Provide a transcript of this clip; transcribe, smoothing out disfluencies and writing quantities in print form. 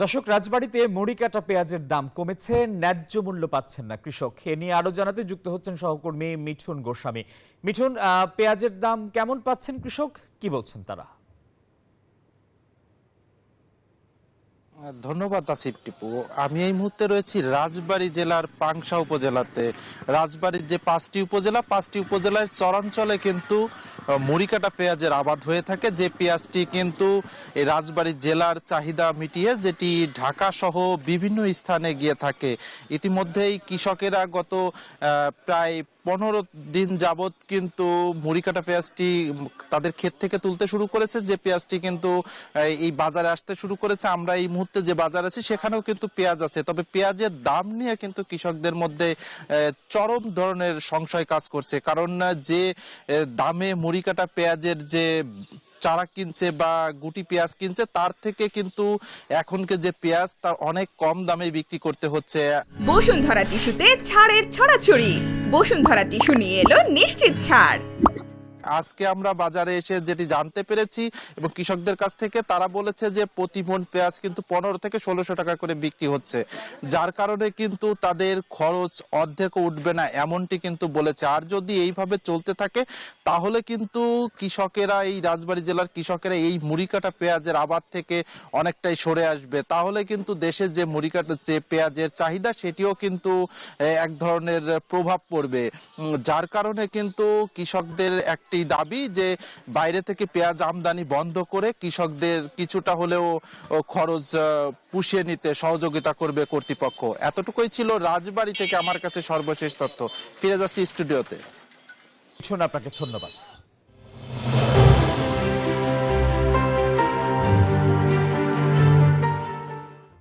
দর্শক, রাজবাড়ীতে মুড়ি কাটা পেঁয়াজের দাম কমেছে, ন্যায্য মূল্য পাচ্ছেন না কৃষক। এ নিয়ে আরো জানাতে যুক্ত হচ্ছেন সহকর্মী মিঠুন গোস্বামী। মিঠুন, পেঁয়াজের দাম কেমন পাচ্ছেন কৃষক, কি বলছেন তারা? ধন্যবাদ আসিফ টিপু। আমি এই মুহূর্তে রয়েছি রাজবাড়ী জেলার পাংশা উপজেলাতে। রাজবাড়ীর যে 5টি উপজেলা, 5টি উপজেলার চরাঞ্চলে কিন্তু মুড়িকাটা পেঁয়াজের আবাদ হয়ে থাকে, যে পেঁয়াজটি কিন্তু এই রাজবাড়ী জেলার চাহিদা মিটিয়ে যেটি ঢাকা সহ বিভিন্ন স্থানে গিয়ে থাকে। ইতিমধ্যেই কৃষকেরা গত প্রায় 15 দিন যাবৎ কিন্তু মুড়িকাটা পেঁয়াজটি তাদের ক্ষেত থেকে তুলতে শুরু করেছে, যে পেঁয়াজটি কিন্তু এই বাজারে আসতে শুরু করেছে। আমরা এই মুহূর্তে যে বাজার আছি সেখানেও কিন্তু পেঁয়াজ আছে, তবে পেঁয়াজের দাম নিয়ে কিন্তু কৃষকদের মধ্যে চরম ধরনের সংশয় কাজ করছে। কারণ যে দামে মুড়িকাটা পেঁয়াজের যে চারা কিনছে বা গুটি পেঁয়াজ কিনছে, তার থেকে কিন্তু এখনকে যে পেঁয়াজ তার অনেক কম দামে বিক্রি করতে হচ্ছে। বসুন্ধরা টিস্যুতে ছাড়ের ছড়াছড়ি। বসুন্ধরা টিস্যু নিয়ে এলো নিশ্চিত ছাড়। আজকে আমরা বাজারে এসে যেটি জানতে পেরেছি এবং কৃষকদের কাছ থেকে, তারা বলেছে যে প্রতি মণ পেঁয়াজ কিন্তু 15 থেকে 1600 টাকা করে বিক্রি হচ্ছে, যার কারণে কিন্তু তাদের খরচ অর্ধেকও উঠবে না এমনটি কিন্তু বলেছে। আর যদি এইভাবে চলতে থাকে তাহলে কিন্তু কৃষকেরা, এই রাজবাড়ী জেলার কৃষকেরা এই মুড়িকাটা পেঁয়াজের আবাদ থেকে অনেকটাই সরে আসবে। তাহলে কিন্তু দেশে যে মুড়িকাটা যে পেঁয়াজের চাহিদা সেটিও কিন্তু এক ধরনের প্রভাব পড়বে। যার কারণে কিন্তু কৃষকদের একটি দাবি যে বাইরে থেকে পেঁয়াজ আমদানি বন্ধ করে কৃষকদের কিছুটা হলেও খরচ পুষিয়ে নিতে সহযোগিতা করবে কর্তৃপক্ষ। এতটুকুই ছিল রাজবাড়ী থেকে আমার কাছে সর্বশেষ তথ্য। ফিরে যাচ্ছি স্টুডিওতে। মিঠুন, আপনাকে ধন্যবাদ।